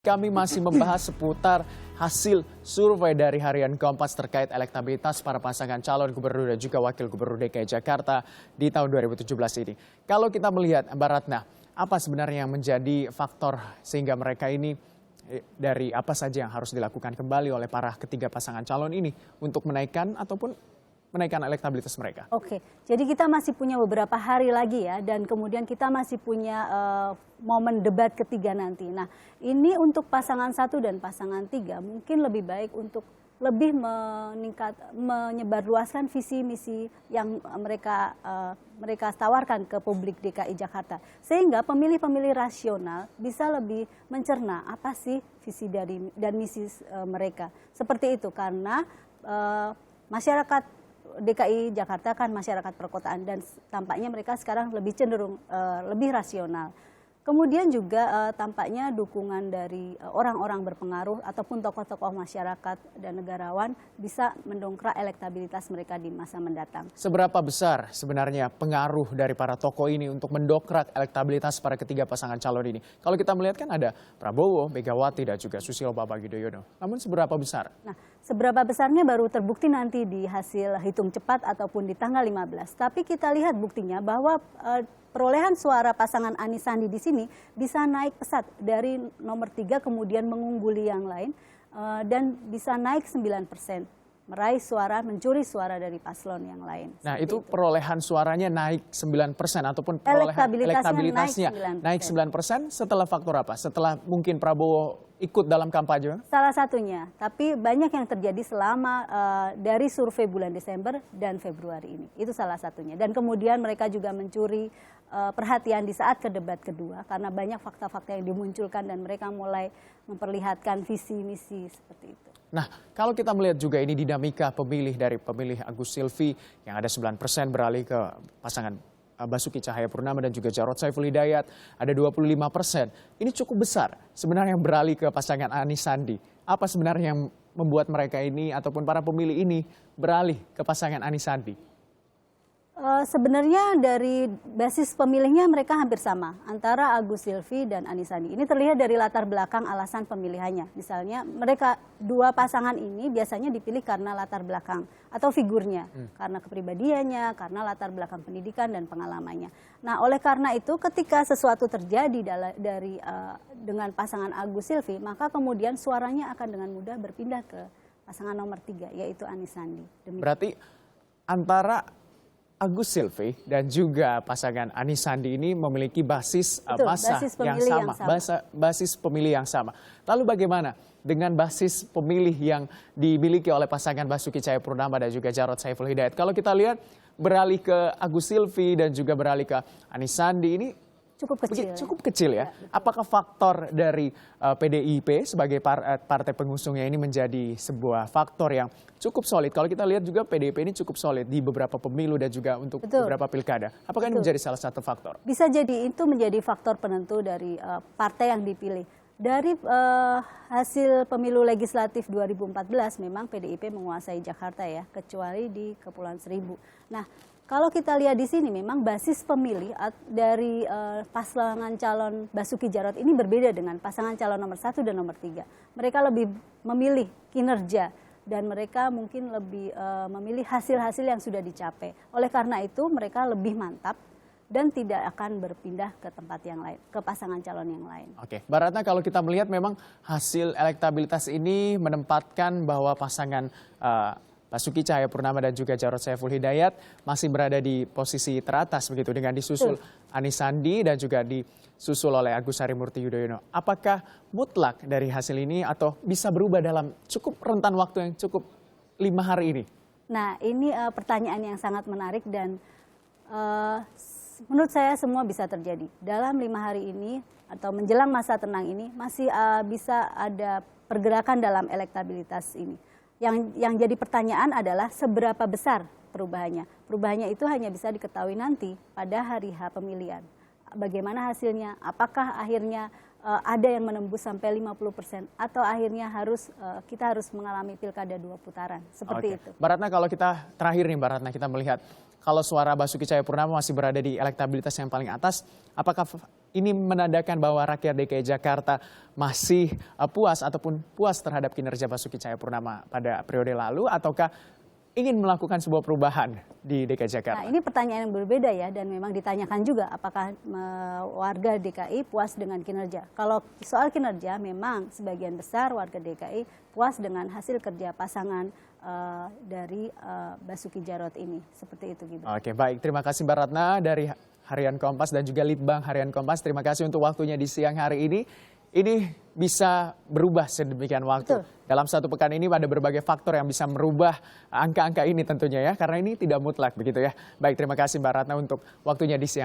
kami masih membahas seputar hasil survei dari Harian Kompas terkait elektabilitas para pasangan calon gubernur dan juga wakil gubernur DKI Jakarta di tahun 2017 ini. Kalau kita melihat, Mbak Ratna, apa sebenarnya yang menjadi faktor sehingga mereka ini dari apa saja yang harus dilakukan kembali oleh para ketiga pasangan calon ini untuk menaikkan elektabilitas mereka? Oke, jadi kita masih punya beberapa hari lagi ya, dan kemudian kita masih punya momen debat ketiga nanti. Nah, ini untuk pasangan 1 dan pasangan 3 mungkin lebih baik untuk lebih menyebarluaskan visi misi yang mereka tawarkan ke publik DKI Jakarta, sehingga pemilih-pemilih rasional bisa lebih mencerna apa sih visi dan misi mereka. Seperti itu, karena masyarakat DKI Jakarta kan masyarakat perkotaan dan tampaknya mereka sekarang lebih cenderung lebih rasional. Kemudian juga tampaknya dukungan dari orang-orang berpengaruh ataupun tokoh-tokoh masyarakat dan negarawan bisa mendongkrak elektabilitas mereka di masa mendatang. Seberapa besar sebenarnya pengaruh dari para tokoh ini untuk mendongkrak elektabilitas para ketiga pasangan calon ini? Kalau kita melihat kan ada Prabowo, Megawati, dan juga Susilo Bambang Yudhoyono. Namun seberapa besar? Nah, seberapa besarnya baru terbukti nanti di hasil hitung cepat ataupun di tanggal 15. Tapi kita lihat buktinya bahwa perolehan suara pasangan Anies Sandi di sini bisa naik pesat dari nomor 3 kemudian mengungguli yang lain dan bisa naik 9%. Meraih suara, mencuri suara dari paslon yang lain. Nah, itu perolehan suaranya naik 9% ataupun perolehan elektabilitasnya naik 9% setelah faktor apa? Setelah mungkin Prabowo ikut dalam kampanye? Salah satunya, tapi banyak yang terjadi selama dari survei bulan Desember dan Februari ini. Itu salah satunya. Dan kemudian mereka juga mencuri perhatian di saat ke debat kedua karena banyak fakta-fakta yang dimunculkan dan mereka mulai memperlihatkan visi misi seperti itu. Nah, kalau kita melihat juga ini dinamika pemilih dari pemilih Agus Silvi yang ada 9% beralih ke pasangan Basuki Cahayapurnama dan juga Jarod Saiful Hidayat, ada 25%. Ini cukup besar sebenarnya yang beralih ke pasangan Anies Sandi. Apa sebenarnya yang membuat mereka ini ataupun para pemilih ini beralih ke pasangan Anies Sandi? Sebenarnya dari basis pemilihnya mereka hampir sama antara Agus Silvi dan Anies Sandi. Ini terlihat dari latar belakang alasan pemilihannya. Misalnya mereka dua pasangan ini biasanya dipilih karena latar belakang atau figurnya, karena kepribadiannya, karena latar belakang pendidikan dan pengalamannya. Nah, oleh karena itu ketika sesuatu terjadi dengan pasangan Agus Silvi, maka kemudian suaranya akan dengan mudah berpindah ke pasangan nomor 3 yaitu Anies Sandi. Berarti antara Agus Silvi dan juga pasangan Anies Sandi ini memiliki basis massa yang sama, basis pemilih yang sama. Lalu bagaimana dengan basis pemilih yang dimiliki oleh pasangan Basuki Cahayapurnama dan juga Jarod Saiful Hidayat? Kalau kita lihat beralih ke Agus Silvi dan juga beralih ke Anies Sandi ini cukup kecil ya. Apakah faktor dari PDIP sebagai partai pengusungnya ini menjadi sebuah faktor yang cukup solid? Kalau kita lihat juga PDIP ini cukup solid di beberapa pemilu dan juga untuk beberapa pilkada. Apakah ini menjadi salah satu faktor? Bisa jadi itu menjadi faktor penentu dari partai yang dipilih. Dari hasil pemilu legislatif 2014 memang PDIP menguasai Jakarta ya, kecuali di Kepulauan Seribu. Nah, kalau kita lihat di sini memang basis pemilih dari pasangan calon Basuki Jarod ini berbeda dengan pasangan calon nomor 1 dan nomor 3. Mereka lebih memilih kinerja dan mereka mungkin lebih memilih hasil-hasil yang sudah dicapai. Oleh karena itu mereka lebih mantap dan tidak akan berpindah ke tempat yang lain, ke pasangan calon yang lain. Oke, Mbak Ratna, kalau kita melihat memang hasil elektabilitas ini menempatkan bahwa pasangan Basuki Cahayapurnama dan juga Jarod Saiful Hidayat masih berada di posisi teratas begitu dengan disusul Anies Sandi dan juga disusul oleh Agus Harimurti Yudhoyono. Apakah mutlak dari hasil ini atau bisa berubah dalam cukup rentan waktu yang cukup 5 hari ini? Nah, ini pertanyaan yang sangat menarik dan menurut saya semua bisa terjadi. Dalam 5 hari ini atau menjelang masa tenang ini masih bisa ada pergerakan dalam elektabilitas ini. Yang jadi pertanyaan adalah seberapa besar perubahannya. Perubahannya itu hanya bisa diketahui nanti pada hari H pemilihan. Bagaimana hasilnya? Apakah akhirnya ada yang menembus sampai 50% atau akhirnya kita harus mengalami pilkada 2 putaran seperti itu. Mbak Ratna, kalau kita terakhir nih Mbak Ratna, kita melihat kalau suara Basuki Cahayapurnama masih berada di elektabilitas yang paling atas, apakah ini menandakan bahwa rakyat DKI Jakarta masih puas ataupun puas terhadap kinerja Basuki Cahayapurnama pada periode lalu, ataukah ingin melakukan sebuah perubahan di DKI Jakarta? Nah, ini pertanyaan yang berbeda ya, dan memang ditanyakan juga apakah warga DKI puas dengan kinerja. Kalau soal kinerja, memang sebagian besar warga DKI puas dengan hasil kerja pasangan dari Basuki Jarot ini. Seperti itu, Gibran. Oke, baik. Terima kasih Mbak Ratna dari Harian Kompas dan juga Litbang Harian Kompas. Terima kasih untuk waktunya di siang hari ini. Ini bisa berubah sedemikian waktu. Betul. Dalam satu pekan ini ada berbagai faktor yang bisa merubah angka-angka ini tentunya ya. Karena ini tidak mutlak begitu ya. Baik, terima kasih Mbak Ratna untuk waktunya di siang